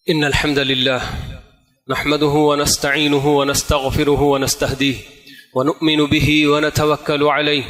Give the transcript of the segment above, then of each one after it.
إن الحمد لله نحمده ونستعينه ونستغفره ونستهديه ونؤمن به ونتوكل عليه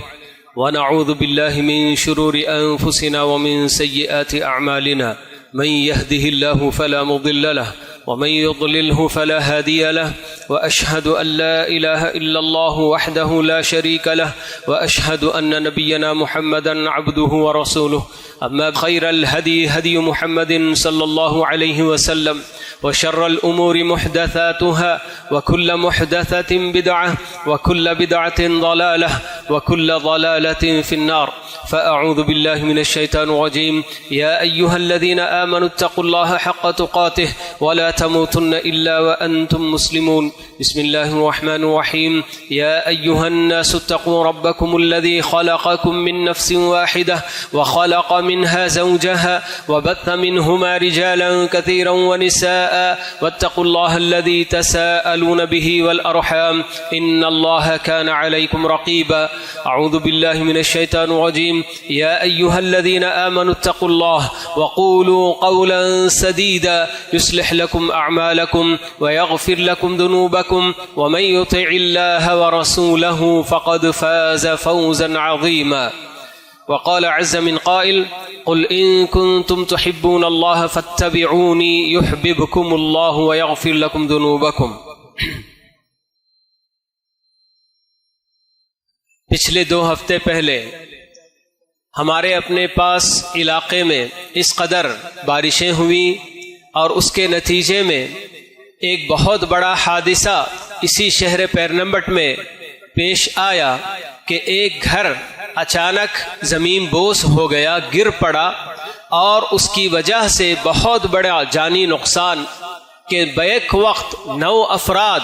ونعوذ بالله من شرور أنفسنا ومن سيئات أعمالنا من يهده الله فلا مضل له ومن يضلله فلا هادي له وأشهد أن لا إله إلا الله وحده لا شريك له وأشهد أن نبينا محمدا عبده ورسوله أما خير الهدي هدي محمد صلى الله عليه وسلم وشر الأمور محدثاتها وكل محدثة بدعة وكل بدعة ضلالة وكل ضلالة في النار فأعوذ بالله من الشيطان الرجيم يا أيها الذين آمنوا اتقوا الله حق تقاته ولا تموتن إلا وأنتم مسلمون بسم الله الرحمن الرحيم يا أيها الناس اتقوا ربكم الذي خلقكم من نفس واحدة وخلق منها زوجها وبث منهما رجالا كثيرا ونساء واتقوا الله الذي تساءلون به والأرحام إن الله كان عليكم رقيبا أعوذ بالله من الشيطان الرجيم يا أيها الذين آمنوا اتقوا الله وقولوا قولا سديدا يصلح لكم أعمالكم ويغفر لكم ذنوبكم ومن يطع الله ورسوله فقد فاز فوزا عظيما وقال عز من قائل قل إن كنتم تحبون الله فاتبعوني يحببكم الله ويغفر لكم ذنوبكم. پچھلے 2 ہفتے پہلے ہمارے اپنے پاس علاقے میں اس قدر بارشیں ہوئیں اور اس کے نتیجے میں ایک بہت بڑا حادثہ اسی شہر پیرنمبٹ میں پیش آیا کہ ایک گھر اچانک زمین بوس ہو گیا، گر پڑا اور اس کی وجہ سے بہت بڑا جانی نقصان کہ بیک وقت 9 افراد،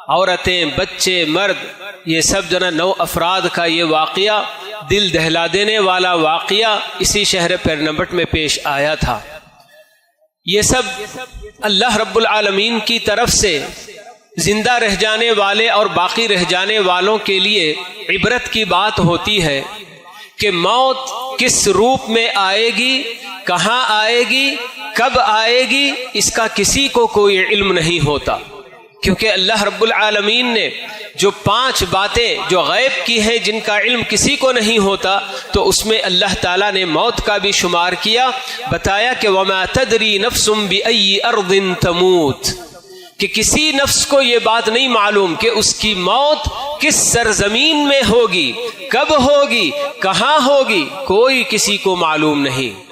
عورتیں، بچے، مرد، یہ سب 9 افراد کا یہ واقعہ، دل دہلا دینے والا واقعہ اسی شہر پیرنمبٹ میں پیش آیا تھا. یہ سب اللہ رب العالمین کی طرف سے زندہ رہ جانے والے اور باقی رہ جانے والوں کے لیے عبرت کی بات ہوتی ہے کہ موت کس روپ میں آئے گی، کہاں آئے گی، کب آئے گی، اس کا کسی کو کوئی علم نہیں ہوتا، کیونکہ اللہ رب العالمین نے جو 5 باتیں جو غیب کی ہیں جن کا علم کسی کو نہیں ہوتا، تو اس میں اللہ تعالیٰ نے موت کا بھی شمار کیا، بتایا کہ وَمَا تَدْرِي نَفْسٌ بِأَيِّ أَرْضٍ تَمُوتُ، کہ کسی نفس کو یہ بات نہیں معلوم کہ اس کی موت کس سرزمین میں ہوگی، کب ہوگی، کہاں ہوگی، کوئی کسی کو معلوم نہیں.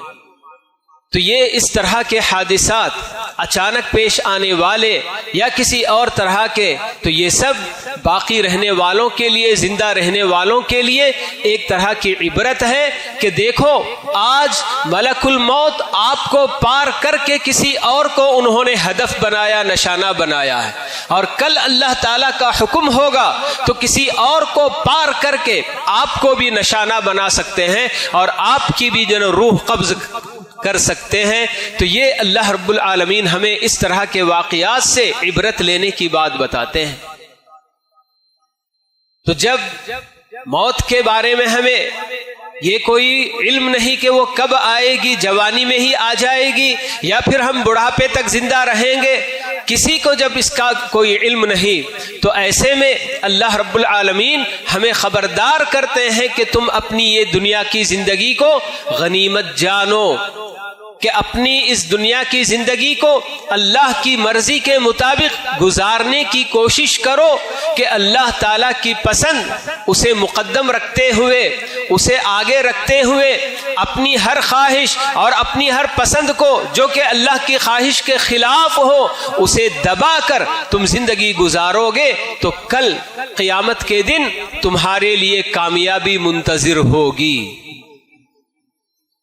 تو یہ اس طرح کے حادثات اچانک پیش آنے والے یا کسی اور طرح کے، تو یہ سب باقی رہنے والوں کے لیے، زندہ رہنے والوں کے لیے ایک طرح کی عبرت ہے کہ دیکھو آج ملک الموت آپ کو پار کر کے کسی اور کو انہوں نے ہدف بنایا، نشانہ بنایا ہے، اور کل اللہ تعالیٰ کا حکم ہوگا تو کسی اور کو پار کر کے آپ کو بھی نشانہ بنا سکتے ہیں اور آپ کی بھی روح قبض کر سکتے ہیں. تو یہ اللہ رب العالمین ہمیں اس طرح کے واقعات سے عبرت لینے کی بات بتاتے ہیں. تو جب موت کے بارے میں ہمیں یہ کوئی علم نہیں کہ وہ کب آئے گی، جوانی میں ہی آ جائے گی یا پھر ہم بڑھاپے تک زندہ رہیں گے، کسی کو جب اس کا کوئی علم نہیں، تو ایسے میں اللہ رب العالمین ہمیں خبردار کرتے ہیں کہ تم اپنی یہ دنیا کی زندگی کو غنیمت جانو، کہ اپنی اس دنیا کی زندگی کو اللہ کی مرضی کے مطابق گزارنے کی کوشش کرو، کہ اللہ تعالیٰ کی پسند اسے مقدم رکھتے ہوئے، اسے آگے رکھتے ہوئے، اپنی ہر خواہش اور اپنی ہر پسند کو جو کہ اللہ کی خواہش کے خلاف ہو اسے دبا کر تم زندگی گزارو گے تو کل قیامت کے دن تمہارے لیے کامیابی منتظر ہوگی.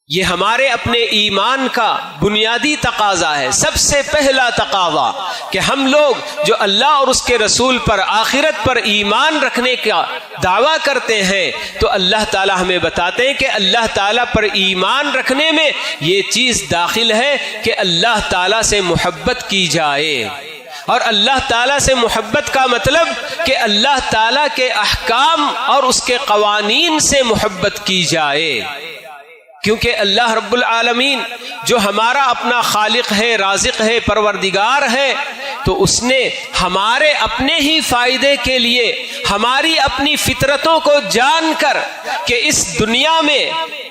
یہ ہمارے اپنے ایمان کا بنیادی تقاضا ہے، سب سے پہلا تقاضا کہ ہم لوگ جو اللہ اور اس کے رسول پر، آخرت پر ایمان رکھنے کا دعویٰ کرتے ہیں، تو اللہ تعالیٰ ہمیں بتاتے ہیں کہ اللہ تعالیٰ پر ایمان رکھنے میں یہ چیز داخل ہے کہ اللہ تعالیٰ سے محبت کی جائے. اور اللہ تعالیٰ سے محبت کا مطلب کہ اللہ تعالیٰ کے احکام اور اس کے قوانین سے محبت کی جائے. کیونکہ اللہ رب العالمین جو ہمارا اپنا خالق ہے، رازق ہے، پروردگار ہے، تو اس نے ہمارے اپنے ہی فائدے کے لیے ہماری اپنی فطرتوں کو جان کر کہ اس دنیا میں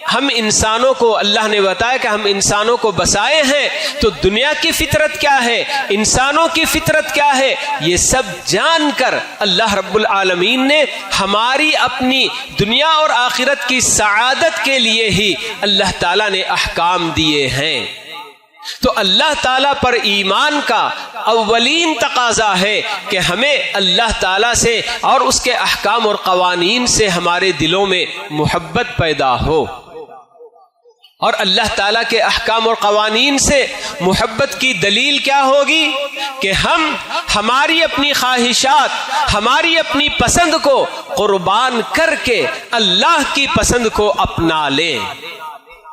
ہم انسانوں کو، اللہ نے بتایا کہ ہم انسانوں کو بسائے ہیں، تو دنیا کی فطرت کیا ہے، انسانوں کی فطرت کیا ہے، یہ سب جان کر اللہ رب العالمین نے ہماری اپنی دنیا اور آخرت کی سعادت کے لیے ہی اللہ تعالیٰ نے احکام دیے ہیں۔ تو اللہ تعالیٰ پر ایمان کا اولین تقاضا ہے کہ ہمیں اللہ تعالیٰ سے اور اس کے احکام اور قوانین سے ہمارے دلوں میں محبت پیدا ہو، اور اللہ تعالیٰ کے احکام اور قوانین سے محبت کی دلیل کیا ہوگی کہ ہم ہماری اپنی خواہشات، ہماری اپنی پسند کو قربان کر کے اللہ کی پسند کو اپنا لیں،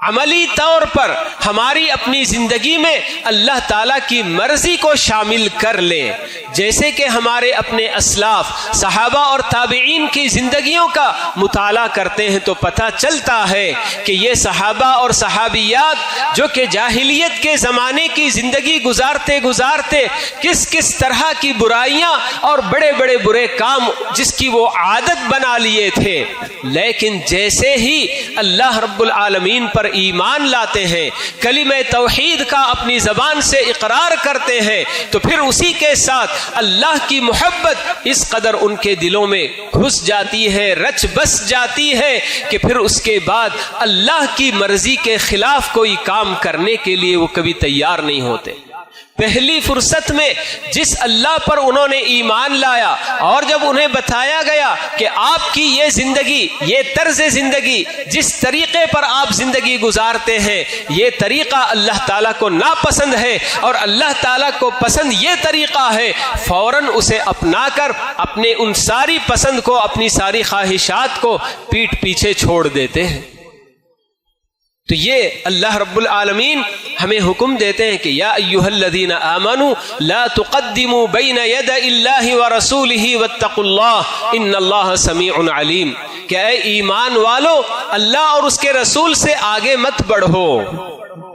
عملی طور پر ہماری اپنی زندگی میں اللہ تعالیٰ کی مرضی کو شامل کر لیں۔ جیسے کہ ہمارے اپنے اسلاف صحابہ اور تابعین کی زندگیوں کا مطالعہ کرتے ہیں تو پتہ چلتا ہے کہ یہ صحابہ اور صحابیات جو کہ جاہلیت کے زمانے کی زندگی گزارتے گزارتے کس کس طرح کی برائیاں اور بڑے بڑے برے کام جس کی وہ عادت بنا لیے تھے، لیکن جیسے ہی اللہ رب العالمین پر ایمان لاتے ہیں، کلمہ توحید کا اپنی زبان سے اقرار کرتے ہیں، تو پھر اسی کے ساتھ اللہ کی محبت اس قدر ان کے دلوں میں گھس جاتی ہے، رچ بس جاتی ہے کہ پھر اس کے بعد اللہ کی مرضی کے خلاف کوئی کام کرنے کے لیے وہ کبھی تیار نہیں ہوتے۔ پہلی فرصت میں جس اللہ پر انہوں نے ایمان لایا اور جب انہیں بتایا گیا کہ آپ کی یہ زندگی، یہ طرز زندگی، جس طریقے پر آپ زندگی گزارتے ہیں، یہ طریقہ اللہ تعالیٰ کو ناپسند ہے اور اللہ تعالیٰ کو پسند یہ طریقہ ہے، فوراً اسے اپنا کر اپنے ان ساری پسند کو، اپنی ساری خواہشات کو پیٹھ پیچھے چھوڑ دیتے ہیں۔ تو یہ اللہ رب العالمین ہمیں حکم دیتے ہیں کہ یا ایھا الذین آمنوا لا تقدموا بین یدی اللہ ورسولہ واتقوا اللہ ان اللہ سمیع علیم، کہ اے ایمان والو اللہ اور اس کے رسول سے آگے مت بڑھو،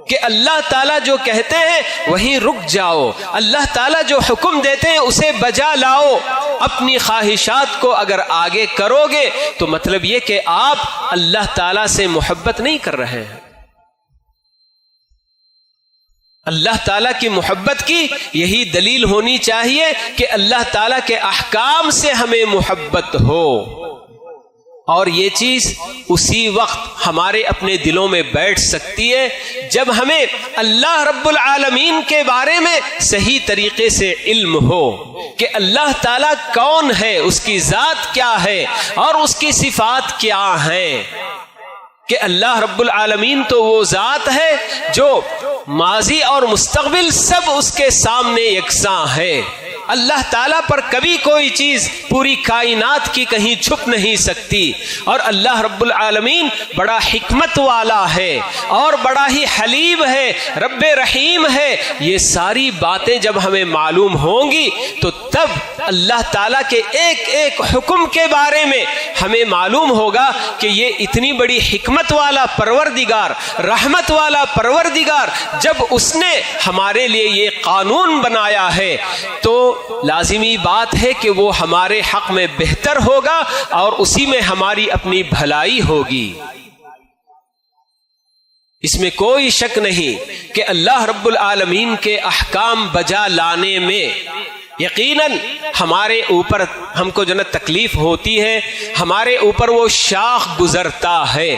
کہ اللہ تعالیٰ جو کہتے ہیں وہیں رک جاؤ، اللہ تعالیٰ جو حکم دیتے ہیں اسے بجا لاؤ۔ اپنی خواہشات کو اگر آگے کرو گے تو مطلب یہ کہ آپ اللہ تعالیٰ سے محبت نہیں کر رہے ہیں۔ اللہ تعالیٰ کی محبت کی یہی دلیل ہونی چاہیے کہ اللہ تعالیٰ کے احکام سے ہمیں محبت ہو، اور یہ چیز اسی وقت ہمارے اپنے دلوں میں بیٹھ سکتی ہے جب ہمیں اللہ رب العالمین کے بارے میں صحیح طریقے سے علم ہو کہ اللہ تعالیٰ کون ہے، اس کی ذات کیا ہے اور اس کی صفات کیا ہیں، کہ اللہ رب العالمین تو وہ ذات ہے جو ماضی اور مستقبل سب اس کے سامنے یکساں ہے۔ اللہ تعالیٰ پر کبھی کوئی چیز پوری کائنات کی کہیں چھپ نہیں سکتی، اور اللہ رب العالمین بڑا حکمت والا ہے اور بڑا ہی حلیم ہے، رب رحیم ہے۔ یہ ساری باتیں جب ہمیں معلوم ہوں گی تو تب اللہ تعالیٰ کے ایک ایک حکم کے بارے میں ہمیں معلوم ہوگا کہ یہ اتنی بڑی حکمت والا پروردگار، رحمت والا پروردگار جب اس نے ہمارے لیے یہ قانون بنایا ہے تو لازمی بات ہے کہ وہ ہمارے حق میں بہتر ہوگا اور اسی میں ہماری اپنی بھلائی ہوگی۔ اس میں کوئی شک نہیں کہ اللہ رب العالمین کے احکام بجا لانے میں یقیناً ہمارے اوپر ہم کو جو تکلیف ہوتی ہے، ہمارے اوپر وہ شاخ گزرتا ہے،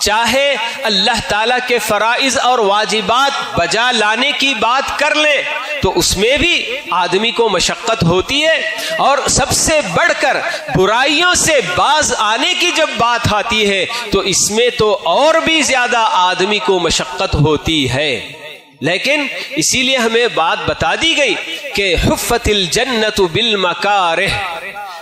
چاہے اللہ تعالیٰ کے فرائض اور واجبات بجا لانے کی بات کر لیں تو اس میں بھی آدمی کو مشقت ہوتی ہے، اور سب سے بڑھ کر برائیوں سے باز آنے کی جب بات آتی ہے تو اس میں تو اور بھی زیادہ آدمی کو مشقت ہوتی ہے۔ لیکن اسی لیے ہمیں بات بتا دی گئی کہ حفت الجنت بالمکارہ،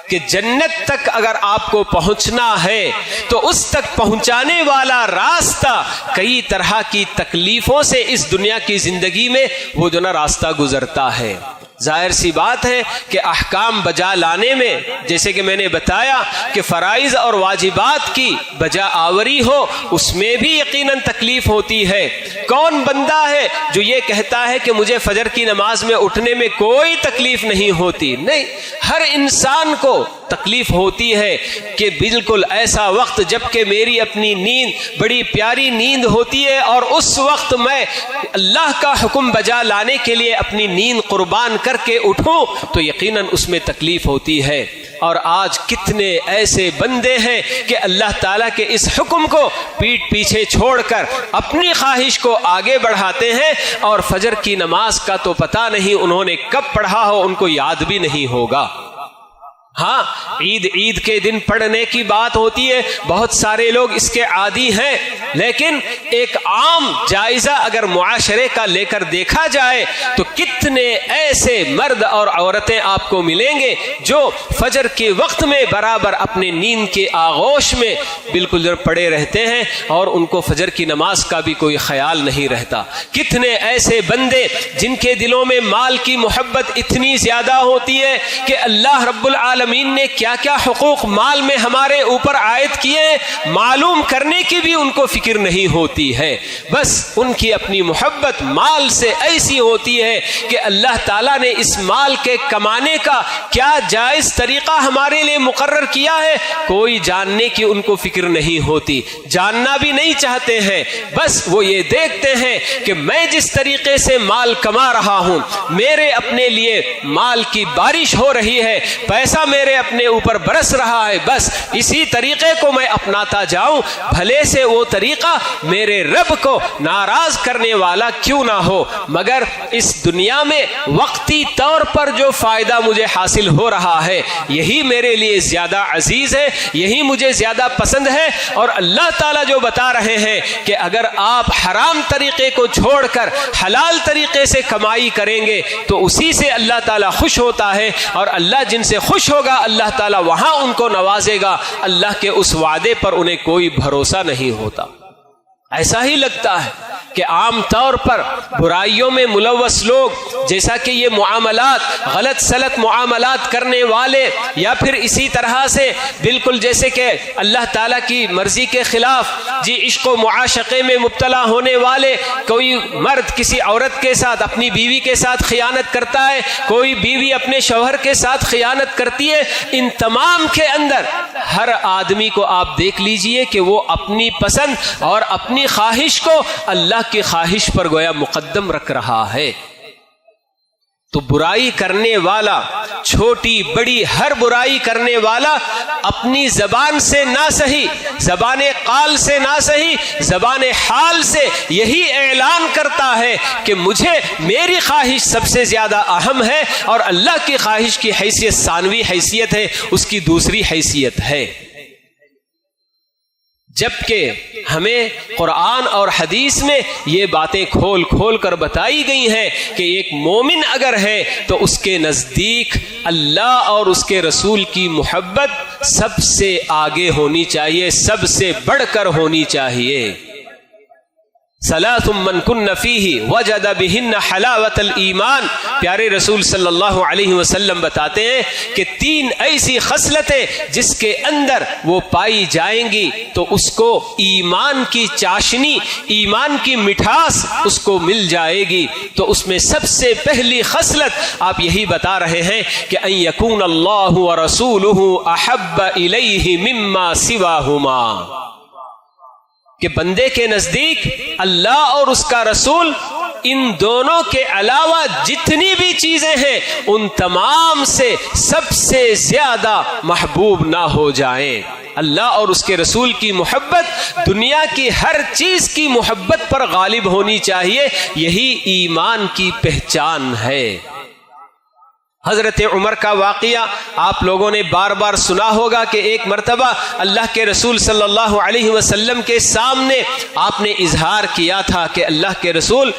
کہ جنت تک اگر آپ کو پہنچنا ہے تو اس تک پہنچانے والا راستہ کئی طرح کی تکلیفوں سے اس دنیا کی زندگی میں وہ جو راستہ گزرتا ہے۔ ظاہر سی بات ہے کہ احکام بجا لانے میں جیسے کہ میں نے بتایا کہ فرائض اور واجبات کی بجا آوری ہو، اس میں بھی یقیناً تکلیف ہوتی ہے۔ کون بندہ ہے جو یہ کہتا ہے کہ مجھے فجر کی نماز میں اٹھنے میں کوئی تکلیف نہیں ہوتی؟ نہیں، ہر انسان کو تکلیف ہوتی ہے کہ بالکل ایسا وقت جب کہ میری اپنی نیند بڑی پیاری نیند ہوتی ہے اور اس وقت میں اللہ کا حکم بجا لانے کے لیے اپنی نیند قربان کر کے اٹھوں تو یقیناً اس میں تکلیف ہوتی ہے۔ اور آج کتنے ایسے بندے ہیں کہ اللہ تعالیٰ کے اس حکم کو پیٹھ پیچھے چھوڑ کر اپنی خواہش کو آگے بڑھاتے ہیں، اور فجر کی نماز کا تو پتہ نہیں انہوں نے کب پڑھا ہو، ان کو یاد بھی نہیں ہوگا۔ ہاں، عید کے دن پڑھنے کی بات ہوتی ہے، بہت سارے لوگ اس کے عادی ہیں، لیکن ایک عام جائزہ اگر معاشرے کا لے کر دیکھا جائے تو کتنے ایسے مرد اور عورتیں آپ کو ملیں گے جو فجر کے وقت میں برابر اپنے نیند کے آغوش میں بالکل پڑے رہتے ہیں اور ان کو فجر کی نماز کا بھی کوئی خیال نہیں رہتا۔ کتنے ایسے بندے جن کے دلوں میں مال کی محبت اتنی زیادہ ہوتی ہے کہ اللہ رب العالمین نے کیا کیا حقوق مال میں ہمارے اوپر عائد کیے ہیں معلوم کرنے کی بھی ان کو فکر نہیں ہوتی ہے، بس ان کی اپنی محبت مال سے ایسی ہوتی ہے کہ اللہ تعالیٰ نے اس مال کے کمانے کا کیا جائز طریقہ ہمارے لیے مقرر کیا ہے کوئی جاننے کی ان کو فکر نہیں ہوتی، جاننا بھی نہیں چاہتے ہیں۔ بس وہ یہ دیکھتے ہیں کہ میں جس طریقے سے مال کما رہا ہوں، میرے اپنے لیے مال کی بارش ہو رہی ہے، پیسہ میرے اپنے اوپر برس رہا ہے، بس اسی طریقے کو میں اپناتا جاؤں، بھلے سے وہ طریقہ میرے رب کو ناراض کرنے والا کیوں نہ ہو، مگر اس دنیا میں وقتی طور پر جو فائدہ مجھے حاصل ہو رہا ہے یہی میرے لیے زیادہ عزیز ہے، یہی مجھے زیادہ پسند ہے۔ اور اللہ تعالیٰ جو بتا رہے ہیں کہ اگر آپ حرام طریقے کو چھوڑ کر حلال طریقے سے کمائی کریں گے تو اسی سے اللہ تعالیٰ خوش ہوتا ہے، اور اللہ جن سے خوش ہوگا اللہ تعالیٰ وہاں ان کو نوازے گا، اللہ کے اس وعدے پر انہیں کوئی بھروسہ نہیں ہوتا۔ ایسا ہی لگتا ہے کہ عام طور پر برائیوں میں ملوث لوگ، جیسا کہ یہ معاملات غلط سلط معاملات کرنے والے، یا پھر اسی طرح سے بالکل جیسے کہ اللہ تعالیٰ کی مرضی کے خلاف عشق و معاشقے میں مبتلا ہونے والے، کوئی مرد کسی عورت کے ساتھ اپنی بیوی کے ساتھ خیانت کرتا ہے، کوئی بیوی اپنے شوہر کے ساتھ خیانت کرتی ہے، ان تمام کے اندر ہر آدمی کو آپ دیکھ لیجئے کہ وہ اپنی پسند اور اپنی خواہش کو اللہ کی خواہش پر گویا مقدم رکھ رہا ہے۔ تو برائی کرنے والا، چھوٹی بڑی ہر برائی کرنے والا اپنی زبان سے نہ سہی، زبان قال سے نہ سہی، زبان حال سے یہی اعلان کرتا ہے کہ مجھے میری خواہش سب سے زیادہ اہم ہے، اور اللہ کی خواہش کی حیثیت ثانوی حیثیت ہے، اس کی دوسری حیثیت ہے۔ جبکہ ہمیں قرآن اور حدیث میں یہ باتیں کھول کھول کر بتائی گئی ہیں کہ ایک مومن اگر ہے تو اس کے نزدیک اللہ اور اس کے رسول کی محبت سب سے آگے ہونی چاہیے، سب سے بڑھ کر ہونی چاہیے۔ ثلاث من کن فیہ وجد بہن حلاوت الایمان، پیارے رسول صلی اللہ علیہ وسلم بتاتے ہیں کہ تین ایسی خصلتیں جس کے اندر وہ پائی جائیں گی تو اس کو ایمان کی چاشنی، ایمان کی مٹھاس اس کو مل جائے گی۔ تو اس میں سب سے پہلی خصلت آپ یہی بتا رہے ہیں کہ ان یکون اللہ ورسولہ احب الیہ مما سواہما، کہ بندے کے نزدیک اللہ اور اس کا رسول ان دونوں کے علاوہ جتنی بھی چیزیں ہیں ان تمام سے سب سے زیادہ محبوب نہ ہو جائیں۔ اللہ اور اس کے رسول کی محبت دنیا کی ہر چیز کی محبت پر غالب ہونی چاہیے، یہی ایمان کی پہچان ہے۔ حضرت عمر کا واقعہ آپ لوگوں نے بار بار سنا ہوگا کہ ایک مرتبہ اللہ کے رسول صلی اللہ علیہ وسلم کے سامنے آپ نے اظہار کیا تھا کہ اللہ کے رسول،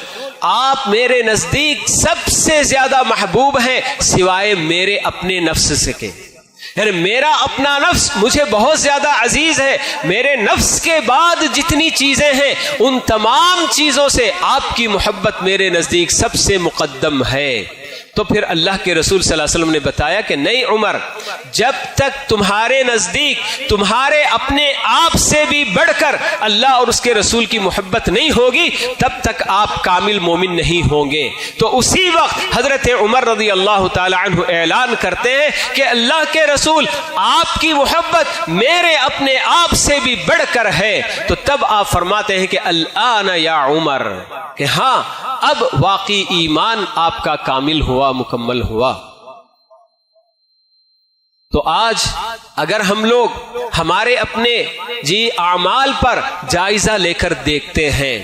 آپ میرے نزدیک سب سے زیادہ محبوب ہیں سوائے میرے اپنے نفس سے کے، یعنی میرا اپنا نفس مجھے بہت زیادہ عزیز ہے، میرے نفس کے بعد جتنی چیزیں ہیں ان تمام چیزوں سے آپ کی محبت میرے نزدیک سب سے مقدم ہے۔ تو پھر اللہ کے رسول صلی اللہ علیہ وسلم نے بتایا کہ نہیں عمر، جب تک تمہارے نزدیک تمہارے اپنے آپ سے بھی بڑھ کر اللہ اور اس کے رسول کی محبت نہیں ہوگی تب تک آپ کامل مومن نہیں ہوں گے۔ تو اسی وقت حضرت عمر رضی اللہ تعالی عنہ اعلان کرتے ہیں کہ اللہ کے رسول آپ کی محبت میرے اپنے آپ سے بھی بڑھ کر ہے۔ تو تب آپ فرماتے ہیں کہ الآن یا عمر، کہ ہاں اب واقعی ایمان آپ کا کامل ہوا، مکمل ہوا۔ تو آج اگر ہم لوگ ہمارے اپنے اعمال پر جائزہ لے کر دیکھتے ہیں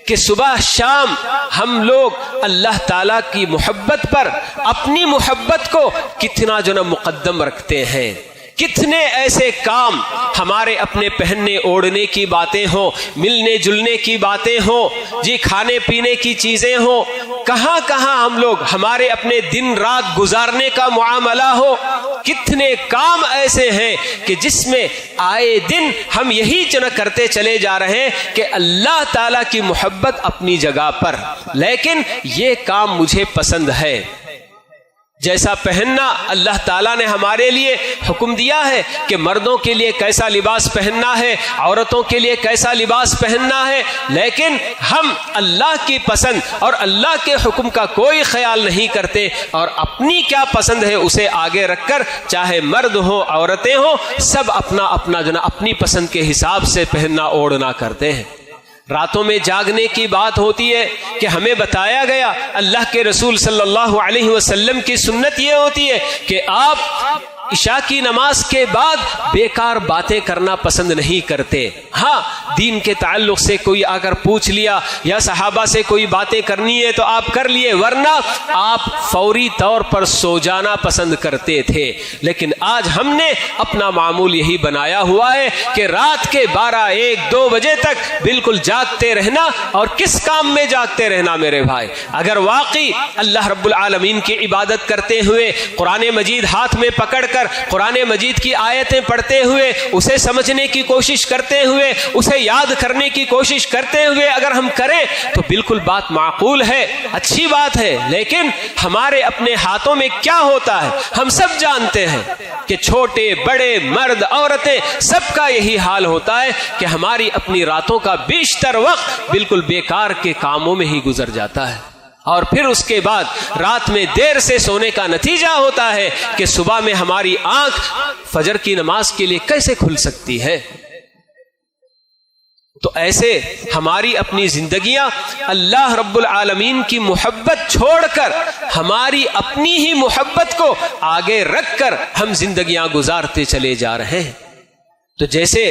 کہ صبح شام ہم لوگ اللہ تعالیٰ کی محبت پر اپنی محبت کو کتنا مقدم رکھتے ہیں، کتنے ایسے کام ہمارے اپنے پہننے اوڑھنے کی باتیں ہوں، ملنے جلنے کی باتیں ہوں، کھانے پینے کی چیزیں ہوں، کہاں کہاں ہم لوگ ہمارے اپنے دن رات گزارنے کا معاملہ ہو، کتنے کام ایسے ہیں کہ جس میں آئے دن ہم یہی کرتے چلے جا رہے ہیں کہ اللہ تعالیٰ کی محبت اپنی جگہ پر، لیکن یہ کام مجھے پسند ہے۔ جیسا پہننا اللہ تعالیٰ نے ہمارے لیے حکم دیا ہے کہ مردوں کے لیے کیسا لباس پہننا ہے، عورتوں کے لیے کیسا لباس پہننا ہے، لیکن ہم اللہ کی پسند اور اللہ کے حکم کا کوئی خیال نہیں کرتے اور اپنی کیا پسند ہے اسے آگے رکھ کر چاہے مرد ہوں عورتیں ہوں سب اپنا اپنا اپنی پسند کے حساب سے پہننا اوڑھنا کرتے ہیں۔ راتوں میں جاگنے کی بات ہوتی ہے کہ ہمیں بتایا گیا، اللہ کے رسول صلی اللہ علیہ وسلم کی سنت یہ ہوتی ہے کہ آپ عشاء کی نماز کے بعد بیکار باتیں کرنا پسند نہیں کرتے۔ ہاں دین کے تعلق سے کوئی آ کر پوچھ لیا یا صحابہ سے کوئی باتیں کرنی ہے تو آپ کر لیے، ورنہ آپ فوری طور پر سو جانا پسند کرتے تھے۔ لیکن آج ہم نے اپنا معمول یہی بنایا ہوا ہے کہ رات کے 12، 1، 2 بجے تک بالکل جاگتے رہنا۔ اور کس کام میں جاگتے رہنا میرے بھائی؟ اگر واقعی اللہ رب العالمین کی عبادت کرتے ہوئے قرآن مجید ہاتھ میں پکڑ کر قرآن مجید کی آیتیں پڑھتے ہوئے اسے سمجھنے کی کوشش کرتے ہوئے اسے یاد کرنے کی کوشش کرتے ہوئے اگر ہم کریں تو بالکل بات معقول ہے، اچھی بات ہے، لیکن ہمارے اپنے ہاتھوں میں کیا ہوتا ہے ہم سب جانتے ہیں کہ چھوٹے بڑے مرد عورتیں سب کا یہی حال ہوتا ہے کہ ہماری اپنی راتوں کا بیشتر وقت بالکل بیکار کے کاموں میں ہی گزر جاتا ہے، اور پھر اس کے بعد رات میں دیر سے سونے کا نتیجہ ہوتا ہے کہ صبح میں ہماری آنکھ فجر کی نماز کے لیے کیسے کھل سکتی ہے؟ تو ایسے ہماری اپنی زندگیاں اللہ رب العالمین کی محبت چھوڑ کر ہماری اپنی ہی محبت کو آگے رکھ کر ہم زندگیاں گزارتے چلے جا رہے ہیں۔ تو جیسے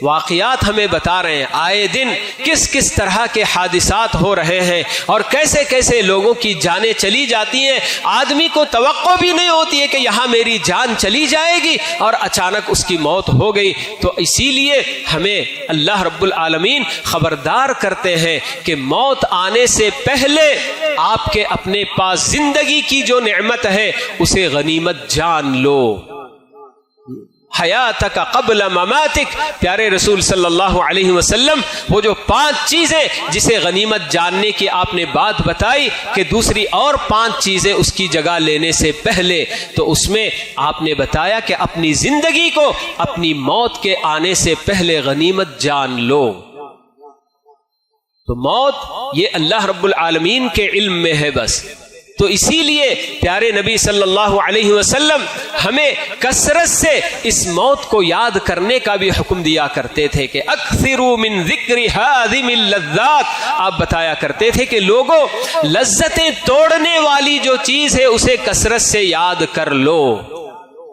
واقعات ہمیں بتا رہے ہیں آئے دن کس کس طرح کے حادثات ہو رہے ہیں اور کیسے کیسے لوگوں کی جانیں چلی جاتی ہیں، آدمی کو توقع بھی نہیں ہوتی ہے کہ یہاں میری جان چلی جائے گی اور اچانک اس کی موت ہو گئی۔ تو اسی لیے ہمیں اللہ رب العالمین خبردار کرتے ہیں کہ موت آنے سے پہلے آپ کے اپنے پاس زندگی کی جو نعمت ہے اسے غنیمت جان لو۔ حیاتک قبل مماتک، پیارے رسول صلی اللہ علیہ وسلم وہ جو 5 چیزیں جسے غنیمت جاننے کی آپ نے بات بتائی کہ دوسری اور 5 چیزیں اس کی جگہ لینے سے پہلے، تو اس میں آپ نے بتایا کہ اپنی زندگی کو اپنی موت کے آنے سے پہلے غنیمت جان لو۔ تو موت یہ اللہ رب العالمین کے علم میں ہے بس۔ تو اسی لیے پیارے نبی صلی اللہ علیہ وسلم ہمیں کثرت سے اس موت کو یاد کرنے کا بھی حکم دیا کرتے تھے کہ اکثروا من ذکر ہادم اللذات، آپ بتایا کرتے تھے کہ لوگوں لذتیں توڑنے والی جو چیز ہے اسے کثرت سے یاد کر لو۔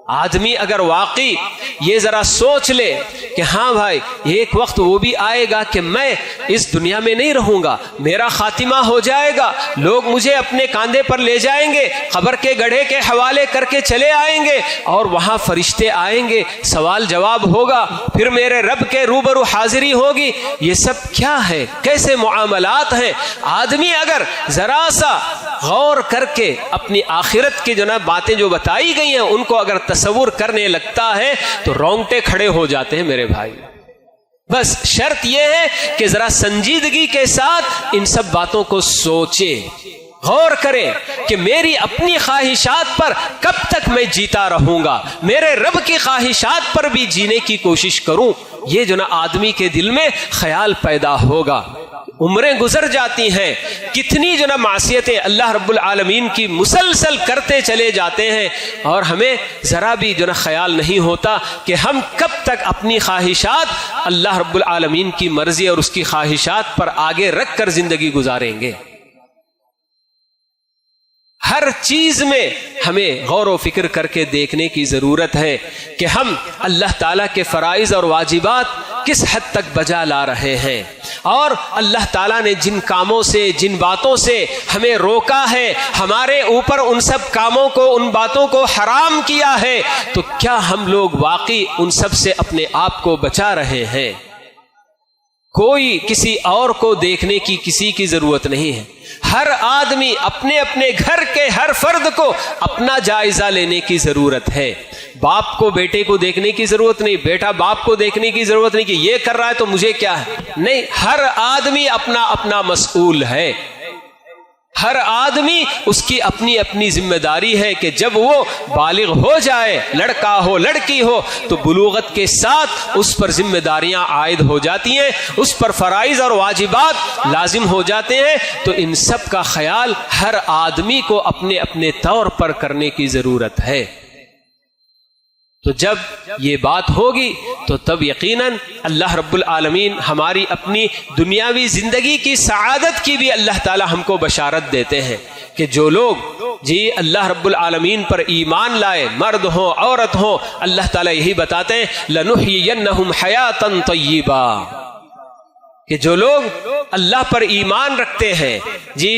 آدمی اگر واقعی یہ ذرا سوچ لے کہ ہاں بھائی ایک وقت وہ بھی آئے گا کہ میں اس دنیا میں نہیں رہوں گا، میرا خاتمہ ہو جائے گا، لوگ مجھے اپنے کاندھے پر لے جائیں گے، قبر کے گڑھے کے حوالے کر کے چلے آئیں گے اور وہاں فرشتے آئیں گے، سوال جواب ہوگا، پھر میرے رب کے روبرو حاضری ہوگی، یہ سب کیا ہے، کیسے معاملات ہیں؟ آدمی اگر ذرا سا غور کر کے اپنی آخرت کی باتیں جو بتائی گئی ہیں ان کو اگر تصور کرنے لگتا ہے تو رونگٹے کھڑے ہو جاتے ہیں میرے بھائی۔ بس شرط یہ ہے کہ ذرا سنجیدگی کے ساتھ ان سب باتوں کو سوچے، غور کریں کہ میری اپنی خواہشات پر کب تک میں جیتا رہوں گا، میرے رب کی خواہشات پر بھی جینے کی کوشش کروں. یہ جو نا آدمی کے دل میں خیال پیدا ہوگا. عمریں گزر جاتی ہیں، کتنی جو نا معصیتیں اللہ رب العالمین کی مسلسل کرتے چلے جاتے ہیں، اور ہمیں ذرا بھی جو نا خیال نہیں ہوتا کہ ہم کب تک اپنی خواہشات اللہ رب العالمین کی مرضی اور اس کی خواہشات پر آگے رکھ کر زندگی گزاریں گے. ہر چیز میں ہمیں غور و فکر کر کے دیکھنے کی ضرورت ہے کہ ہم اللہ تعالیٰ کے فرائض اور واجبات کس حد تک بجا لا رہے ہیں، اور اللہ تعالیٰ نے جن کاموں سے، جن باتوں سے ہمیں روکا ہے، ہمارے اوپر ان سب کاموں کو، ان باتوں کو حرام کیا ہے، تو کیا ہم لوگ واقعی ان سب سے اپنے آپ کو بچا رہے ہیں؟ کوئی کسی اور کو دیکھنے کی کسی کی ضرورت نہیں ہے. ہر آدمی اپنے اپنے گھر کے ہر فرد کو اپنا جائزہ لینے کی ضرورت ہے. باپ کو بیٹے کو دیکھنے کی ضرورت نہیں، بیٹا باپ کو دیکھنے کی ضرورت نہیں کہ یہ کر رہا ہے تو مجھے کیا ہے. نہیں، ہر آدمی اپنا اپنا مسئول ہے. ہر آدمی اس کی اپنی اپنی ذمہ داری ہے کہ جب وہ بالغ ہو جائے، لڑکا ہو لڑکی ہو، تو بلوغت کے ساتھ اس پر ذمہ داریاں عائد ہو جاتی ہیں، اس پر فرائض اور واجبات لازم ہو جاتے ہیں. تو ان سب کا خیال ہر آدمی کو اپنے اپنے طور پر کرنے کی ضرورت ہے. تو جب یہ بات ہوگی تو تب یقیناً اللہ رب العالمین ہماری اپنی دنیاوی زندگی کی سعادت کی بھی اللہ تعالی ہم کو بشارت دیتے ہیں کہ جو لوگ اللہ رب العالمین پر ایمان لائے، مرد ہو عورت ہو، اللہ تعالی یہی بتاتے ہیں لَنُحْيِيَنَّهُمْ حَيَاةً طَيِّبًا، کہ جو لوگ اللہ پر ایمان رکھتے ہیں،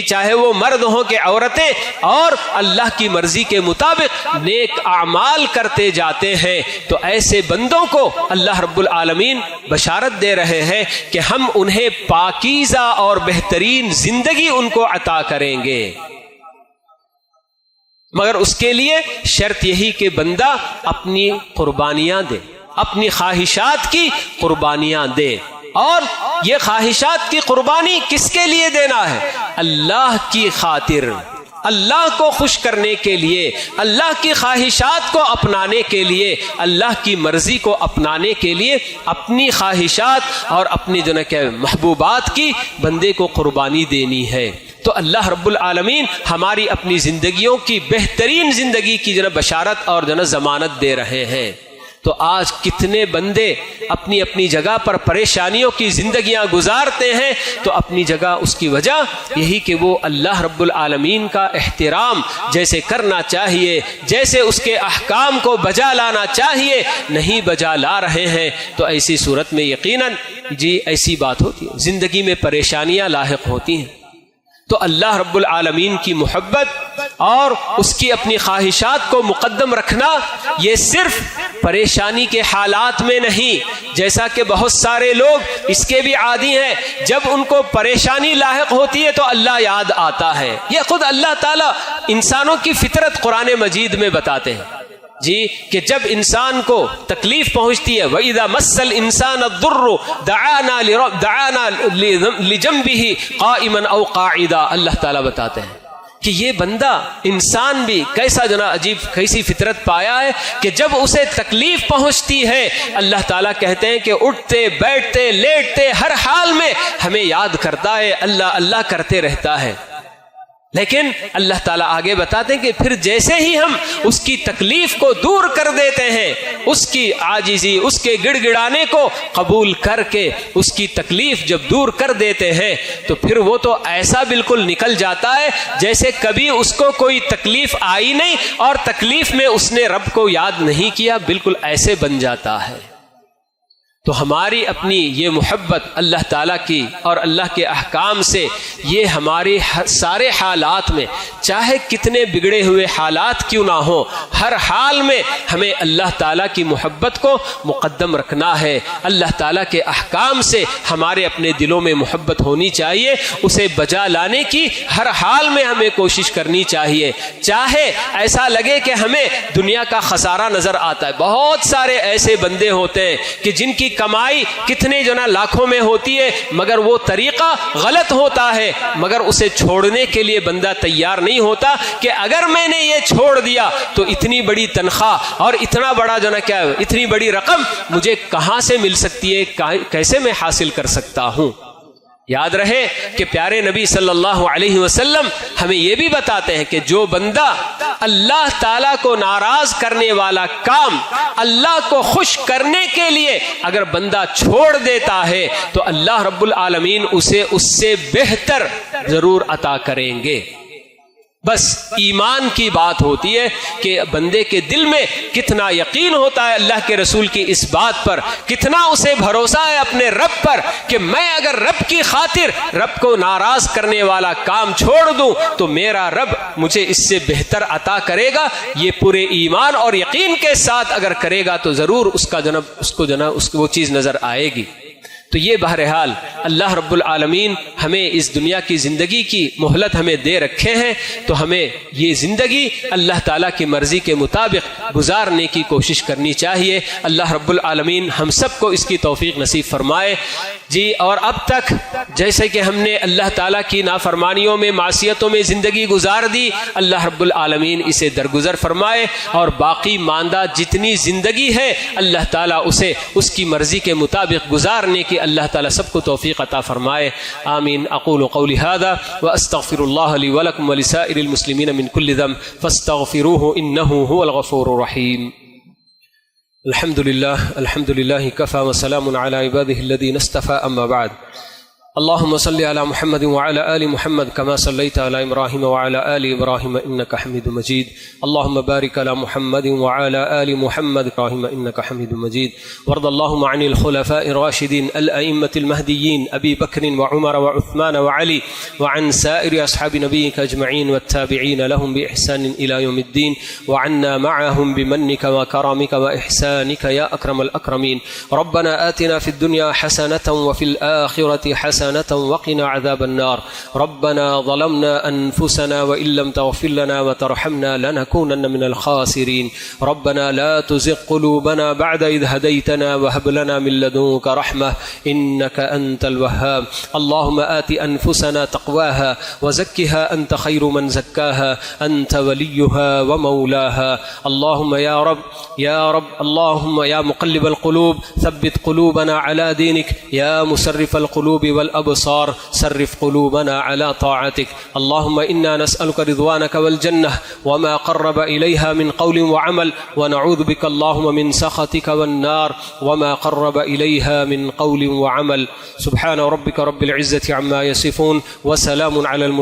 چاہے وہ مرد ہوں کہ عورتیں، اور اللہ کی مرضی کے مطابق نیک اعمال کرتے جاتے ہیں، تو ایسے بندوں کو اللہ رب العالمین بشارت دے رہے ہیں کہ ہم انہیں پاکیزہ اور بہترین زندگی ان کو عطا کریں گے. مگر اس کے لیے شرط یہی کہ بندہ اپنی قربانیاں دے، اپنی خواہشات کی قربانیاں دے. اور یہ خواہشات کی قربانی کس کے لیے دینا ہے؟ اللہ کی خاطر، اللہ کو خوش کرنے کے لیے، اللہ کی خواہشات کو اپنانے کے لیے، اللہ کی مرضی کو اپنانے کے لیے اپنی خواہشات اور اپنی جو کہ محبوبات کی بندے کو قربانی دینی ہے. تو اللہ رب العالمین ہماری اپنی زندگیوں کی بہترین زندگی کی جو بشارت اور جو ضمانت دے رہے ہیں. تو آج کتنے بندے اپنی اپنی جگہ پر پریشانیوں کی زندگیاں گزارتے ہیں، تو اپنی جگہ اس کی وجہ یہی کہ وہ اللہ رب العالمین کا احترام جیسے کرنا چاہیے، جیسے اس کے احکام کو بجا لانا چاہیے، نہیں بجا لا رہے ہیں. تو ایسی صورت میں یقیناً ایسی بات ہوتی ہے، زندگی میں پریشانیاں لاحق ہوتی ہیں. تو اللہ رب العالمین کی محبت اور اس کی اپنی خواہشات کو مقدم رکھنا، یہ صرف پریشانی کے حالات میں نہیں، جیسا کہ بہت سارے لوگ اس کے بھی عادی ہیں، جب ان کو پریشانی لاحق ہوتی ہے تو اللہ یاد آتا ہے. یہ خود اللہ تعالیٰ انسانوں کی فطرت قرآن مجید میں بتاتے ہیں کہ جب انسان کو تکلیف پہنچتی ہے وَإِذَا مَسَّ الْإِنسَانَ الضُّرُّ دَعَانَا لِجَنبِهِ قَائِمًا أَوْ قَاعِدًا. اللہ تعالیٰ بتاتے ہیں کہ یہ بندہ انسان بھی کیسا عجیب کیسی فطرت پایا ہے کہ جب اسے تکلیف پہنچتی ہے اللہ تعالیٰ کہتے ہیں کہ اٹھتے بیٹھتے لیٹتے ہر حال میں ہمیں یاد کرتا ہے، اللہ اللہ کرتے رہتا ہے. لیکن اللہ تعالیٰ آگے بتاتے ہیں کہ پھر جیسے ہی ہم اس کی تکلیف کو دور کر دیتے ہیں، اس کی عاجزی، اس کے گڑ گڑانے کو قبول کر کے اس کی تکلیف جب دور کر دیتے ہیں، تو پھر وہ تو ایسا بالکل نکل جاتا ہے جیسے کبھی اس کو کوئی تکلیف آئی نہیں اور تکلیف میں اس نے رب کو یاد نہیں کیا، بالکل ایسے بن جاتا ہے. تو ہماری اپنی یہ محبت اللہ تعالیٰ کی اور اللہ کے احکام سے، یہ ہمارے سارے حالات میں چاہے کتنے بگڑے ہوئے حالات کیوں نہ ہوں، ہر حال میں ہمیں اللہ تعالیٰ کی محبت کو مقدم رکھنا ہے. اللہ تعالیٰ کے احکام سے ہمارے اپنے دلوں میں محبت ہونی چاہیے، اسے بجا لانے کی ہر حال میں ہمیں کوشش کرنی چاہیے. چاہے ایسا لگے کہ ہمیں دنیا کا خسارہ نظر آتا ہے، بہت سارے ایسے بندے ہوتے ہیں کہ جن کی کمائی کتنے جو نا لاکھوں میں ہوتی ہے، مگر وہ طریقہ غلط ہوتا ہے، مگر اسے چھوڑنے کے لیے بندہ تیار نہیں ہوتا کہ اگر میں نے یہ چھوڑ دیا تو اتنی بڑی تنخواہ اور اتنا بڑا جو نا کیا اتنی بڑی رقم مجھے کہاں سے مل سکتی ہے، کیسے میں حاصل کر سکتا ہوں۔ یاد رہے کہ پیارے نبی صلی اللہ علیہ وسلم ہمیں یہ بھی بتاتے ہیں کہ جو بندہ اللہ تعالیٰ کو ناراض کرنے والا کام اللہ کو خوش کرنے کے لیے اگر بندہ چھوڑ دیتا ہے تو اللہ رب العالمین اسے اس سے بہتر ضرور عطا کریں گے۔ بس ایمان کی بات ہوتی ہے کہ بندے کے دل میں کتنا یقین ہوتا ہے اللہ کے رسول کی اس بات پر، کتنا اسے بھروسہ ہے اپنے رب پر کہ میں اگر رب کی خاطر رب کو ناراض کرنے والا کام چھوڑ دوں تو میرا رب مجھے اس سے بہتر عطا کرے گا۔ یہ پورے ایمان اور یقین کے ساتھ اگر کرے گا تو ضرور اس کو وہ چیز نظر آئے گی۔ تو یہ بہرحال اللہ رب العالمین ہمیں اس دنیا کی زندگی کی مہلت ہمیں دے رکھے ہیں، تو ہمیں یہ زندگی اللہ تعالیٰ کی مرضی کے مطابق گزارنے کی کوشش کرنی چاہیے۔ اللہ رب العالمین ہم سب کو اس کی توفیق نصیب فرمائے۔ جی، اور اب تک جیسے کہ ہم نے اللہ تعالیٰ کی نافرمانیوں میں معصیتوں میں زندگی گزار دی، اللہ رب العالمین اسے درگزر فرمائے، اور باقی ماندہ جتنی زندگی ہے اللہ تعالیٰ اسے اس کی مرضی کے مطابق گزارنے کی اللہ تعالیٰ سب کو توفیق عطا فرمائے۔ آمین۔ اقول قولی ھذا واستغفر اللہ لی ولکم ولسائر المسلمین من کل ذنب فاستغفروہ انہ ھو الغفور الرحیم۔ الحمد للہ کفى وسلام علی عباده الذین اصطفى اما بعد۔ اللهم صل على محمد وعلى آل محمد كما صليت على إبراهيم وعلى آل إبراهيم إنك حميد مجيد اللهم بارك على محمد وعلى آل محمد إبراهيم إنك حميد مجيد وارض اللهم عن الخلفاء الراشدين الأئمة المهديين أبي بكر وعمر وعثمان وعلي وعن سائر أصحاب نبيك أجمعين والتابعين لهم بإحسان إلى يوم الدين وعنا معهم بمنك وكرمك وإحسانك يا أكرم الأكرمين ربنا آتنا في الدنيا حسنة وفي الآخرة حسنة وقنا عذاب النار ربنا ظلمنا أنفسنا وإن لم تغفر لنا وترحمنا لنكونن من الخاسرين ربنا لا تزغ قلوبنا بعد إذ هديتنا وهب لنا من لدنك رحمة إنك أنت الوهاب اللهم آت أنفسنا تقواها وزكها أنت خير من زكاها أنت وليها ومولاها اللهم يا رب اللهم يا مقلب القلوب ثبت قلوبنا على دينك يا مسرف القلوب والأبصار صرف قلوبنا على طاعتك اللهم إنا نسألك رضوانك والجنة وما قرب إليها من قول وعمل ونعوذ بك اللهم من سخطك والنار وما قرب إليها من قول وعمل سبحان ربك رب العزة عما يصفون وسلام على المرسلين